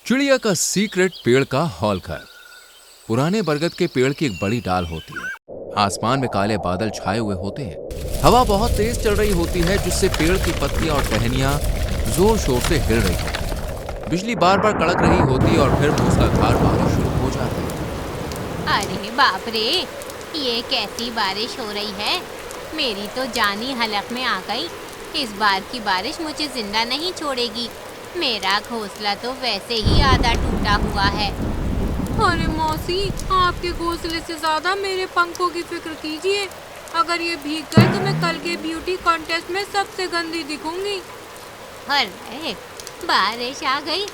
चिड़िया का सीक्रेट पेड़ का हॉल घर। पुराने बरगद के पेड़ की एक बड़ी डाल होती है। आसमान में काले बादल छाए हुए होते हैं। हवा बहुत तेज चल रही होती है, जिससे पेड़ की पत्तियां और टहनियां जोर शोर से हिल रही होती है। बिजली बार बार कड़क रही होती है और फिर मूसलाधार बारिश शुरू हो जाती है। अरे बाप रे, ये कैसी बारिश हो रही है। मेरी तो जान ही हलक में आ गई। इस बार की बारिश मुझे जिंदा नहीं छोड़ेगी। मेरा घोंसला तो वैसे ही आधा टूटा हुआ है। अरे मौसी, आपके घोंसले से ज्यादा मेरे पंखों की फिक्र कीजिए। अगर ये भीग गए तो मैं कल के ब्यूटी कॉन्टेस्ट में सबसे गंदी दिखूंगी। अरे बारिश आ गई।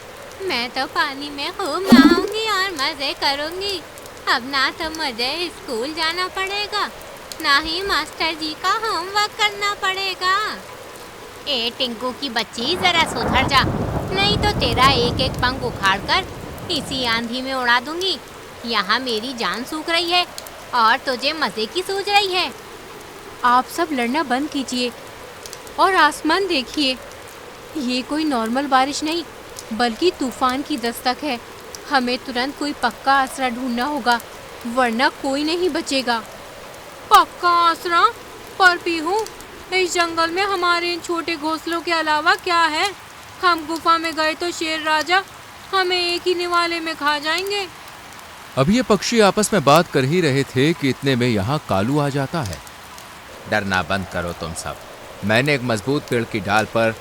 मैं तो पानी में खूब नहाऊंगी और मजे करूंगी। अब ना तो मुझे स्कूल जाना पड़ेगा, ना ही मास्टर जी का होमवर्क करना पड़ेगा। ए टिंकू की बच्ची, जरा सुधर जा, नहीं तो तेरा एक एक पंख उखाड़कर इसी आंधी में उड़ा दूंगी। यहाँ मेरी जान सूख रही है और तुझे मजे की सूझ रही है। आप सब लड़ना बंद कीजिए और आसमान देखिए। ये कोई नॉर्मल बारिश नहीं, बल्कि तूफान की दस्तक है। हमें तुरंत कोई पक्का आसरा ढूंढना होगा, वरना कोई नहीं बचेगा। पक्का आसरा? पर पीहू, इस जंगल में हमारे इन छोटे घोंसलों के अलावा क्या है? हम गुफा में गए तो शेर राजा हमें एक ही निवाले में खा जाएंगे। अब ये पक्षी आपस में बात कर ही रहे थे कि इतने में यहाँ कालू आ जाता है। डरना बंद करो तुम सब। मैंने एक मजबूत पेड़ की डाल पर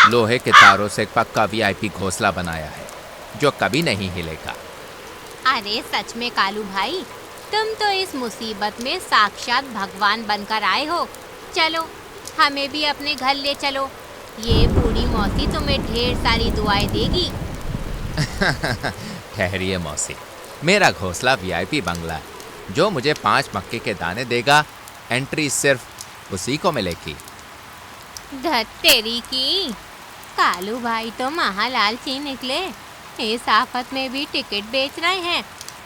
लोहे के तारों से एक पक्का वीआईपी घोंसला बनाया है, जो कभी नहीं हिलेगा। अरे सच में कालू भाई, तुम तो इस मुसीबत में साक्षात भगवान बनकर आए हो। चलो, हमें भी अपने घर ले चलो। ये बूढ़ी मौसी तुम्हें ढेर सारी दुआएं देगी। ठहरिए मौसी, मेरा घोंसला वीआईपी बंगला है, जो मुझे 5 मक्के के दाने देगा। एंट्री सिर्फ उसी को मिलेगी। धत तेरी की, कालू भाई तो महालालची निकले। इस आफत में भी टिकट बेच रहे हैं।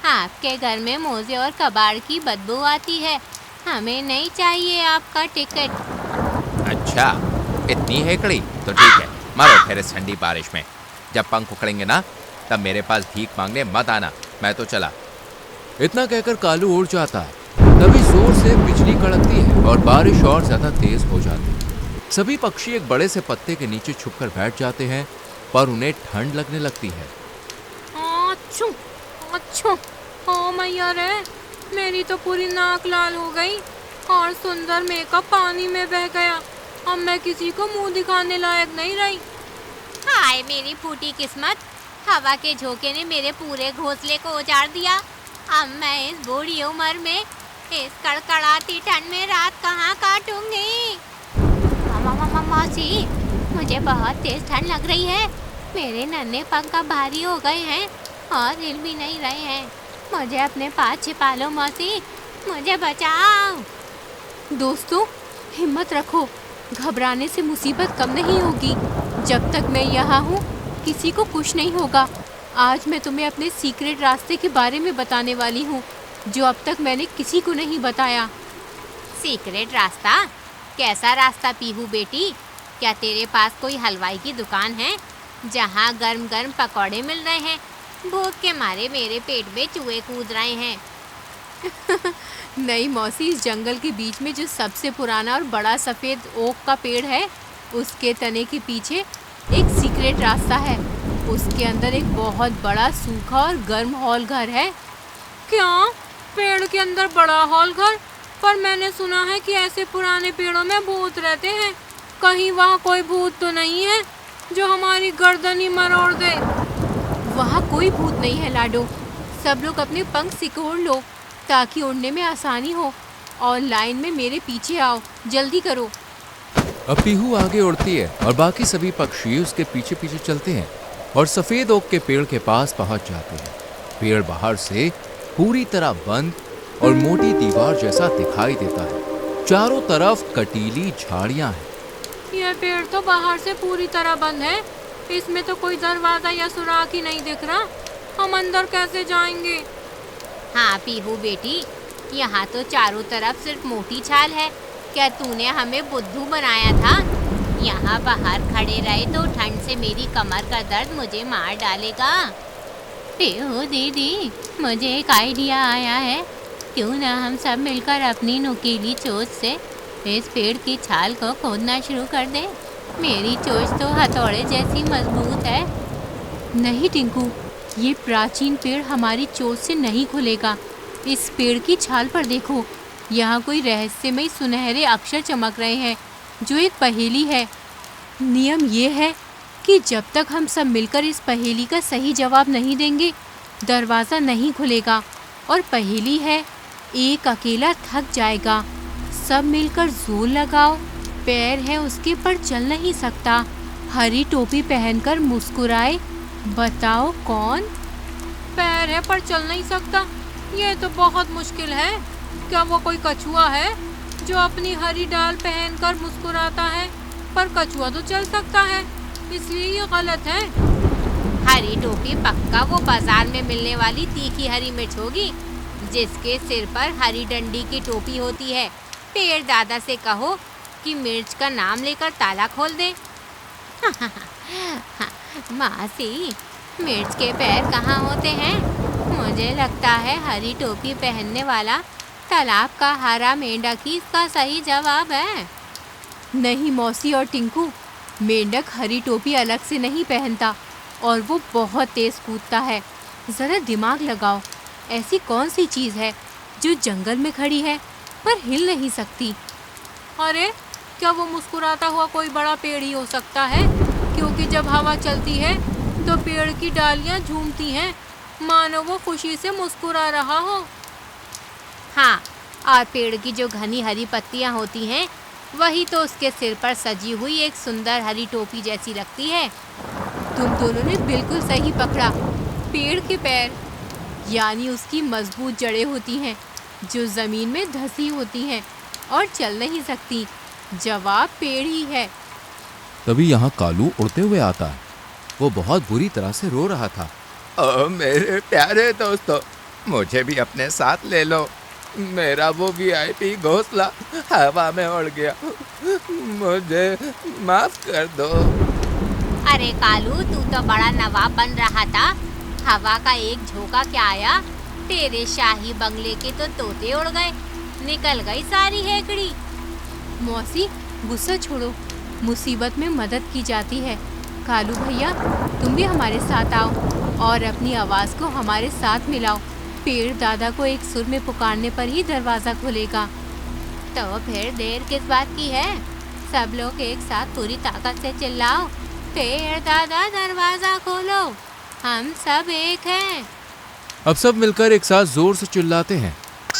आपके घर में मोजे और कबाड़ की बदबू आती है। हमें नहीं चाहिए आपका टिकट। अच्छा, इतनी हेकड़ी तो ठीक है, मारो फिर इस ठंडी बारिश में। जब पंख उखड़ेंगे ना, तब मेरे पास भीख मांगने मत आना। मैं तो चला। इतना कहकर कालू उड़ जाता है। तभी जोर से बिजली कड़कती है और बारिश और ज्यादा तेज हो जाती है। सभी पक्षी एक बड़े से पत्ते के नीचे छुपकर बैठ जाते हैं, पर उन्हें ठंड लगने लगती है। अच्छू अच्छू, ओ मैया रे, मेरी तो पूरी नाक लाल हो गई और सुंदर मेकअप पानी में बह गया। अब मैं किसी को मुंह दिखाने लायक नहीं रही। हाय मेरी फूटी किस्मत, हवा के झोंके ने मेरे पूरे घोंसले को उजाड़ दिया। अब मैं इस बूढ़ी उम्र में इस कड़कड़ाती ठंड में रात कहाँ काटूंगी। मौसी, मुझे बहुत तेज ठंड लग रही है। मेरे नन्हे पंख भारी हो गए हैं और हिल भी नहीं रहे हैं। मुझे अपने पास छिपा लो मौसी, मुझे बचाओ। दोस्तों, हिम्मत रखो, घबराने से मुसीबत कम नहीं होगी। जब तक मैं यहाँ हूँ, किसी को कुछ नहीं होगा। आज मैं तुम्हें अपने सीक्रेट रास्ते के बारे में बताने वाली हूँ, जो अब तक मैंने किसी को नहीं बताया। सीक्रेट रास्ता? कैसा रास्ता पीहू बेटी? क्या तेरे पास कोई हलवाई की दुकान है जहाँ गर्म गर्म पकौड़े मिल रहे हैं? भूख के मारे मेरे पेट में चूहे कूद रहे हैं। नहीं मौसी, इस जंगल के बीच में जो सबसे पुराना और बड़ा सफ़ेद ओक का पेड़ है, उसके तने के पीछे एक सीक्रेट रास्ता है। उसके अंदर एक बहुत बड़ा सूखा और गर्म हॉल घर है। क्या? पेड़ के अंदर बड़ा हॉल घर? पर मैंने सुना है कि ऐसे पुराने पेड़ों में भूत रहते हैं। कहीं वहाँ कोई भूत तो नहीं है जो हमारी गर्दन ही मरोड़ दे? वहाँ कोई भूत नहीं है लाडो। सब लोग अपने पंख सिकोड़ लो ताकि उड़ने में आसानी हो, और लाइन में मेरे पीछे आओ। जल्दी करो। अब पीहू आगे उड़ती है और बाकी सभी पक्षी उसके पीछे पीछे चलते हैं और सफेद ओक के पेड़ के पास पहुंच जाते हैं। पेड़ बाहर से पूरी तरह बंद और मोटी दीवार जैसा दिखाई देता है। चारों तरफ कटीली झाड़ियां हैं। यह पेड़ तो बाहर से पूरी तरह बंद है। इसमें तो कोई दरवाजा या सुराख ही नहीं दिख रहा। हम अंदर कैसे जाएंगे? हाँ पीहू बेटी, यहाँ तो चारों तरफ सिर्फ मोटी छाल है। क्या तूने हमें बुद्धू बनाया था? यहाँ बाहर खड़े रहे तो ठंड से मेरी कमर का दर्द मुझे मार डालेगा। पीहू दीदी, मुझे एक आइडिया आया है। क्यों ना हम सब मिलकर अपनी नुकीली चोंच से इस पेड़ की छाल को खोदना शुरू कर दें। मेरी चोंच तो हथौड़े जैसी मजबूत है। नहीं टिंकू, ये प्राचीन पेड़ हमारी चोंच से नहीं खुलेगा। इस पेड़ की छाल पर देखो, यहाँ कोई रहस्यमय सुनहरे अक्षर चमक रहे हैं जो एक पहेली है। नियम ये है कि जब तक हम सब मिलकर इस पहेली का सही जवाब नहीं देंगे, दरवाज़ा नहीं खुलेगा। और पहेली है, एक अकेला थक जाएगा, सब मिलकर जोर लगाओ, पैर है उसके पर चल नहीं सकता, हरी टोपी पहनकर मुस्कुराए, बताओ कौन? पैर है पर चल नहीं सकता, ये तो बहुत मुश्किल है। क्या वो कोई कछुआ है जो अपनी हरी डाल पहनकर मुस्कुराता है? पर कछुआ तो चल सकता है, इसलिए ये गलत है। हरी टोपी पक्का वो बाजार में मिलने वाली तीखी हरी मिर्च होगी, जिसके सिर पर हरी डंडी की टोपी होती है। पेड़ दादा से कहो कि मिर्च का नाम लेकर ताला खोल दे। मासी, मिर्च के पैर कहाँ होते हैं? मुझे लगता है हरी टोपी पहनने वाला तालाब का हरा मेंढक ही इसका सही जवाब है। नहीं मौसी और टिंकू, मेंढक हरी टोपी अलग से नहीं पहनता और वो बहुत तेज कूदता है। ज़रा दिमाग लगाओ, ऐसी कौन सी चीज़ है जो जंगल में खड़ी है पर हिल नहीं सकती? अरे क्या वो मुस्कुराता हुआ कोई बड़ा पेड़ ही हो सकता है? क्योंकि जब हवा चलती है तो पेड़ की डालियाँ झूमती हैं, मानो वो खुशी से मुस्कुरा रहा हो। हाँ, और पेड़ की जो घनी हरी पत्तियाँ होती हैं, वही तो उसके सिर पर सजी हुई एक सुंदर हरी टोपी जैसी लगती है। तुम दोनों ने बिल्कुल सही पकड़ा। पेड़ के पैर यानी उसकी मजबूत जड़ें होती हैं जो ज़मीन में धंसी होती हैं और चल नहीं सकती। जवाब पेड़ ही है। तभी यहाँ कालू उड़ते हुए आता है। वो बहुत बुरी तरह से रो रहा था। ओ मेरे प्यारे दोस्तों, मुझे भी अपने साथ ले लो। मेरा वो वीआईपी घोंसला हवा में उड़ गया, मुझे माफ कर दो। अरे कालू, तू तो बड़ा नवाब बन रहा था। हवा का एक झोंका क्या आया, तेरे शाही बंगले के तो तोते उड़ गए, निकल गई सारी हेकड़ी। मौसी, गुस्सा छोड़ो, मुसीबत में मदद की जाती है। कालू भैया, तुम भी हमारे साथ आओ और अपनी आवाज़ को हमारे साथ मिलाओ। पेड़ दादा को एक सुर में पुकारने पर ही दरवाज़ा खुलेगा। तो फिर देर किस बात की है? सब लोग एक साथ पूरी ताकत से चिल्लाओ, पेड़ दादा दरवाज़ा खोलो, हम सब एक हैं। अब सब मिलकर एक साथ जोर से चिल्लाते हैं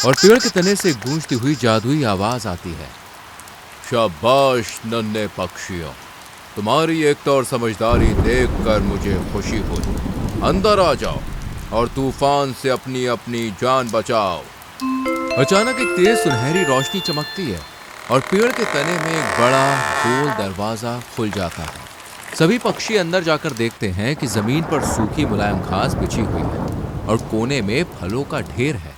और पेड़ के तने से गूंजती हुई जादुई आवाज आती है। शाबाश नन्हे पक्षियों, तुम्हारी एकता और समझदारी देखकर मुझे खुशी हुई। अंदर आ जाओ और तूफान से अपनी अपनी जान बचाओ। अचानक एक तेज सुनहरी रोशनी चमकती है और पेड़ के तने में एक बड़ा गोल दरवाजा खुल जाता है। सभी पक्षी अंदर जाकर देखते हैं कि जमीन पर सूखी मुलायम घास बिछी हुई है और कोने में फलों का ढेर है।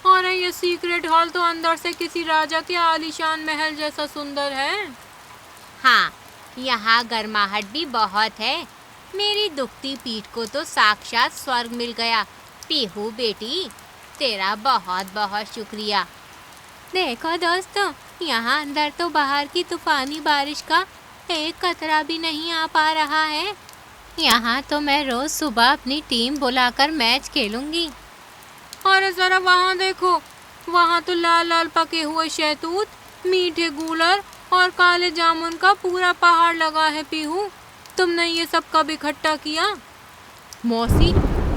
अरे ये सीक्रेट हॉल तो अंदर से किसी राजा के आलीशान महल जैसा सुंदर है। हाँ, यहाँ गर्माहट भी बहुत है। मेरी दुखती पीठ को तो साक्षात स्वर्ग मिल गया। पीहू बेटी, तेरा बहुत बहुत शुक्रिया। देखो दोस्तों, यहाँ अंदर तो बाहर की तूफानी बारिश का एक कतरा भी नहीं आ पा रहा है। यहाँ तो मैं रोज सुबह अपनी टीम बुलाकर मैच खेलूंगी। अरे जरा वहाँ देखो, वहाँ तो लाल लाल पके हुए शहतूत, मीठे गूलर और काले जामुन का पूरा पहाड़ लगा है। पीहू, तुमने ये सब कब इकट्ठा किया? मौसी,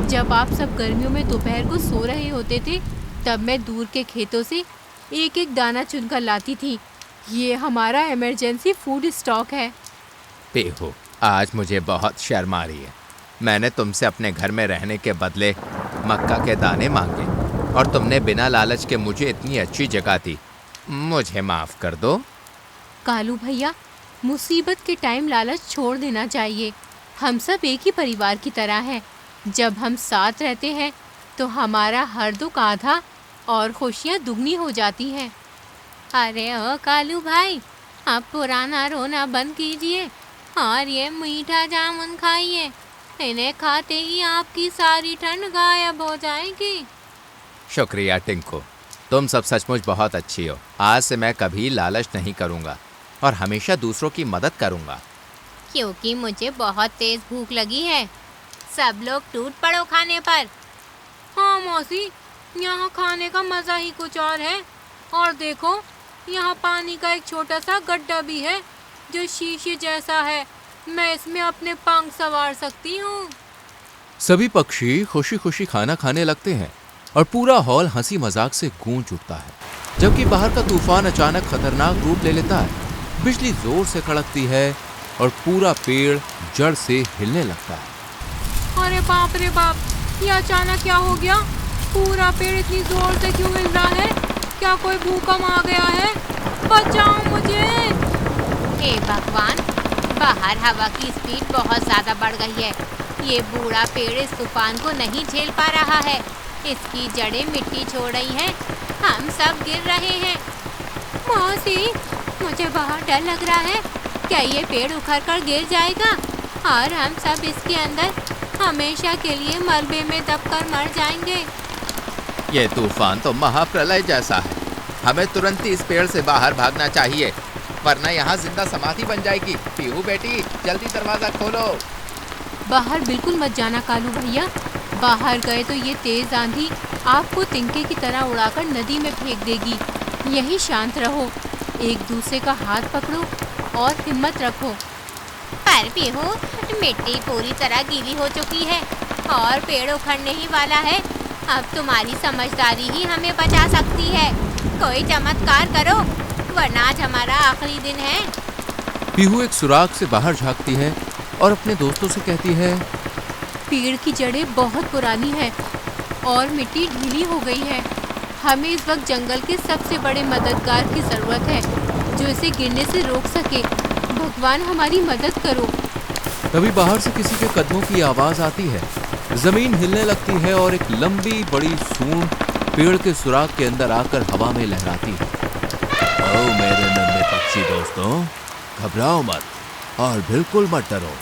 जब आप सब गर्मियों में दोपहर को सो रहे होते थे, तब मैं दूर के खेतों से एक एक दाना चुनकर लाती थी। ये हमारा इमरजेंसी फूड स्टॉक है। पीहू, आज मुझे बहुत शर्म आ रही है। मैंने तुमसे अपने घर में रहने के बदले मक्का के दाने मांगे और तुमने बिना लालच के मुझे इतनी अच्छी जगह दी। मुझे माफ कर दो। कालू भैया, मुसीबत के टाइम लालच छोड़ देना चाहिए। हम सब एक ही परिवार की तरह हैं। जब हम साथ रहते हैं तो हमारा हर दुख आधा और खुशियाँ दुगनी हो जाती हैं। अरे ओ कालू भाई, अब पुराना रोना बंद कीजिए और ये मीठा जामुन खाइए। इन्हें खाते ही आपकी सारी ठंड गायब हो जाएगी। शुक्रिया टिंकू, तुम सब सचमुच बहुत अच्छी हो। आज से मैं कभी लालच नहीं करूंगा और हमेशा दूसरों की मदद करूंगा। क्योंकि मुझे बहुत तेज भूख लगी है। सब लोग टूट पड़ो खाने पर। हाँ मौसी, यहाँ खाने का मज़ा ही कुछ और है। और देखो, यहाँ पानी का एक छोटा सा गड्ढा भी है जो शीशे जैसा है। मैं इसमें अपने पंख संवार सकती हूँ। सभी पक्षी खुशी खुशी खाना खाने लगते हैं और पूरा हॉल हंसी मजाक से गूंज उठता है। जबकि बाहर का तूफान अचानक खतरनाक रूप ले लेता है। बिजली जोर से कड़कती है और पूरा पेड़ जड़ से हिलने लगता है। अरे बाप रे बाप, ये अचानक क्या हो गया? पूरा पेड़ इतनी जोर से क्यों हिल रहा है? क्या कोई भूकंप आ गया है? बचाओ मुझे! हे भगवान, बाहर हवा की स्पीड बहुत ज़्यादा बढ़ गई है। ये बूढ़ा पेड़ इस तूफान को नहीं झेल पा रहा है। इसकी जड़ें मिट्टी छोड़ रही हैं। हम सब गिर रहे हैं। मौसी, मुझे बहुत डर लग रहा है। क्या ये पेड़ उखड़ कर गिर जाएगा और हम सब इसके अंदर हमेशा के लिए मलबे में दबकर मर जाएंगे? ये तूफान तो महाप्रलय जैसा है। हमें तुरंत ही इस पेड़ से बाहर भागना चाहिए, वरना यहाँ जिंदा समाधि बन जाएगी। पीहू बेटी, जल्दी दरवाजा खोलो। बाहर बिल्कुल मत जाना कालू भैया। बाहर गए तो ये तेज आंधी आपको तिनके की तरह उड़ाकर नदी में फेंक देगी। यही शांत रहो, एक दूसरे का हाथ पकड़ो और हिम्मत रखो। पर पीहू, मिट्टी पूरी तरह गीली हो चुकी है और पेड़ उखड़ने ही वाला है। अब तुम्हारी समझदारी ही हमें बचा सकती है। कोई चमत्कार करो, वरना आज हमारा आखिरी दिन है। पीहू एक सुराग से बाहर झांकती है और अपने दोस्तों से कहती है, पेड़ की जड़ें बहुत पुरानी हैं और मिट्टी ढीली हो गई है। हमें इस वक्त जंगल के सबसे बड़े मददगार की ज़रूरत है जो इसे गिरने से रोक सके। भगवान, हमारी मदद करो। तभी बाहर से किसी के कदमों की आवाज आती है। जमीन हिलने लगती है और एक लंबी बड़ी सूंड पेड़ के सुराग के अंदर आकर हवा में लहराती है। ओ मेरे नन्हे पक्षी दोस्तों, घबराओ मत और बिल्कुल मत डरो।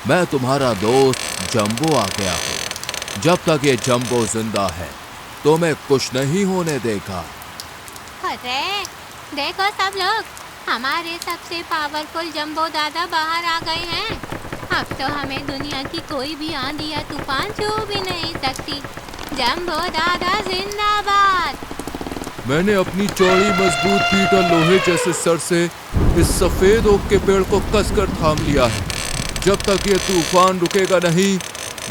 मैं तुम्हारा दोस्त जंबो आ गया हूँ। जब तक ये जंबो जिंदा है तो मैं कुछ नहीं होने देगा। अरे देखो सब लोग, हमारे सबसे पावरफुल जंबो दादा बाहर आ गए हैं। अब तो हमें दुनिया की कोई भी आंधी या तूफान छू भी नहीं सकती। जंबो दादा जिंदाबाद। मैंने अपनी चौड़ी मजबूत पीठ और लोहे जैसे सर से इस सफेद ओक के पेड़ को कसकर थाम लिया है। जब तक ये तूफान रुकेगा नहीं,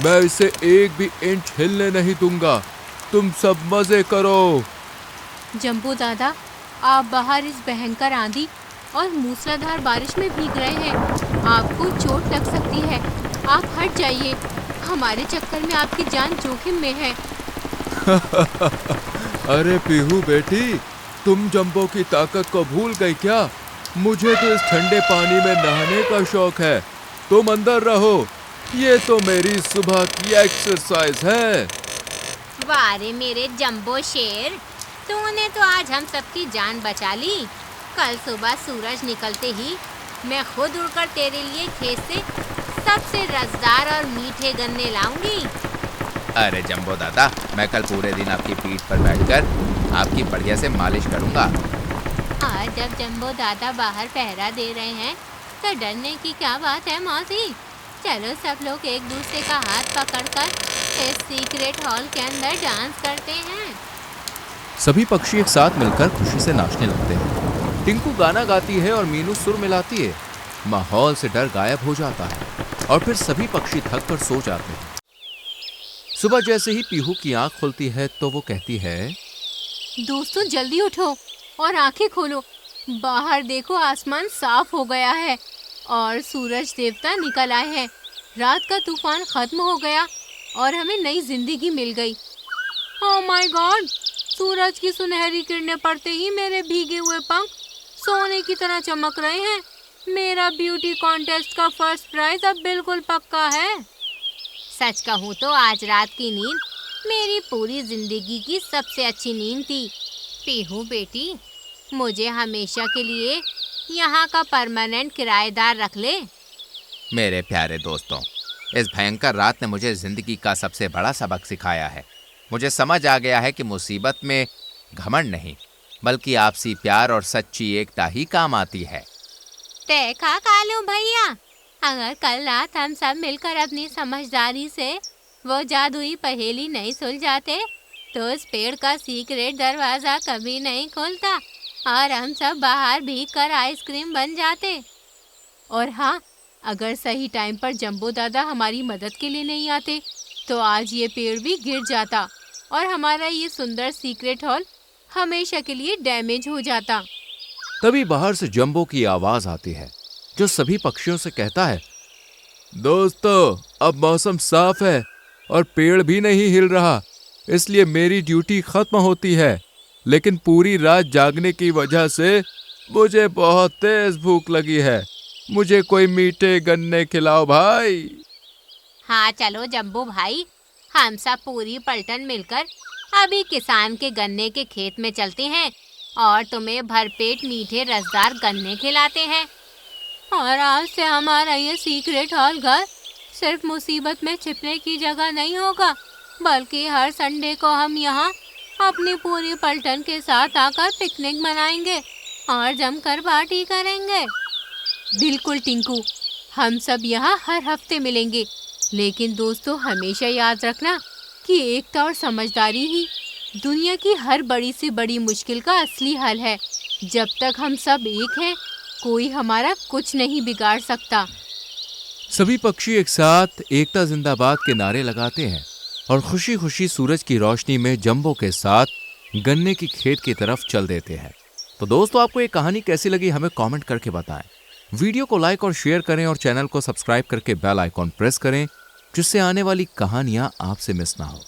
मैं इसे एक भी इंच हिलने नहीं दूंगा। तुम सब मजे करो। जंबू दादा, आप बाहर इस भयंकर आंधी और मूसलाधार बारिश में भीग रहे हैं। आपको चोट लग सकती है। आप हट जाइए, हमारे चक्कर में आपकी जान जोखिम में है। अरे पीहू बेटी, तुम जंबो की ताकत को भूल गई क्या? मुझे तो इस ठंडे पानी में नहाने का शौक है। तुम अंदर रहो, ये तो मेरी सुबह की एक्सरसाइज है। वारे मेरे जंबो शेर, तूने तो आज हम सबकी जान बचा ली। कल सुबह सूरज निकलते ही मैं खुद उड़कर तेरे लिए खेत से सबसे रसदार और मीठे गन्ने लाऊंगी। अरे जंबो दादा, मैं कल पूरे दिन आपकी पीठ पर बैठकर आपकी बढ़िया से मालिश करूंगा। आज जब जंबो दादा बाहर पहरा दे रहे हैं तो डरने की क्या बात है मौसी। चलो सब लोग एक दूसरे का हाथ पकड़कर इस सीक्रेट हॉल के अंदर डांस करते हैं। सभी पक्षी एक साथ मिलकर खुशी से नाचने लगते हैं। टिंकू गाना गाती है और मीनू सुर मिलाती है। माहौल से डर गायब हो जाता है और फिर सभी पक्षी थक कर सो जाते हैं। सुबह जैसे ही पीहू की आंख खुलती है तो वो कहती है, दोस्तों जल्दी उठो और आंखें खोलो। बाहर देखो, आसमान साफ हो गया है और सूरज देवता निकल आए हैं। रात का तूफान खत्म हो गया और हमें नई जिंदगी मिल गई। ओह माय गॉड, सूरज की सुनहरी किरणें पड़ते ही मेरे भीगे हुए पंख सोने की तरह चमक रहे हैं। मेरा ब्यूटी कॉन्टेस्ट का फर्स्ट प्राइज अब बिल्कुल पक्का है। सच कहूँ तो आज रात की नींद मेरी पूरी जिंदगी की सबसे अच्छी नींद थी। पीहू बेटी, मुझे हमेशा के लिए यहाँ का परमानेंट किराएदार रख ले। मेरे प्यारे दोस्तों, इस भयंकर रात ने मुझे जिंदगी का सबसे बड़ा सबक सिखाया है। मुझे समझ आ गया है कि मुसीबत में घमंड नहीं, बल्कि आपसी प्यार और सच्ची एकता ही काम आती है। देखा कालू भैया, अगर कल रात हम सब मिलकर अपनी समझदारी से वो जादुई पहेली नहीं सुलझाते तो उस पेड़ का सीक्रेट दरवाजा कभी नहीं खुलता और हम सब बाहर भीग कर आइसक्रीम बन जाते। और हाँ, अगर सही टाइम पर जंबो दादा हमारी मदद के लिए नहीं आते तो आज ये पेड़ भी गिर जाता और हमारा ये सुंदर सीक्रेट हॉल हमेशा के लिए डैमेज हो जाता। तभी बाहर से जंबो की आवाज आती है, जो सभी पक्षियों से कहता है, दोस्तों, अब मौसम साफ है और पेड़ भी नहीं हिल रहा, इसलिए मेरी ड्यूटी खत्म होती है। लेकिन पूरी रात जागने की वजह से मुझे बहुत तेज भूख लगी है। मुझे कोई मीठे गन्ने खिलाओ भाई। हाँ चलो जम्बू भाई, हम सब पूरी पलटन मिलकर अभी किसान के गन्ने के खेत में चलते हैं और तुम्हें भरपेट मीठे रसदार गन्ने खिलाते हैं। और आज से हमारा ये सीक्रेट हॉल घर सिर्फ मुसीबत में छिपने की जगह नहीं होगा, बल्कि हर संडे को हम यहाँ अपनी पूरी पलटन के साथ आकर पिकनिक मनाएंगे और जमकर पार्टी करेंगे। बिल्कुल टिंकू, हम सब यहाँ हर हफ्ते मिलेंगे, लेकिन दोस्तों हमेशा याद रखना कि एकता और समझदारी ही दुनिया की हर बड़ी से बड़ी मुश्किल का असली हल है। जब तक हम सब एक हैं, कोई हमारा कुछ नहीं बिगाड़ सकता। सभी पक्षी एक साथ एकता जिंदाबाद के नारे लगाते हैं और खुशी खुशी सूरज की रोशनी में जंबो के साथ गन्ने की खेत की तरफ चल देते हैं। तो दोस्तों, आपको ये कहानी कैसी लगी हमें कमेंट करके बताएं। वीडियो को लाइक और शेयर करें और चैनल को सब्सक्राइब करके बेल आइकॉन प्रेस करें, जिससे आने वाली कहानियां आपसे मिस ना हो।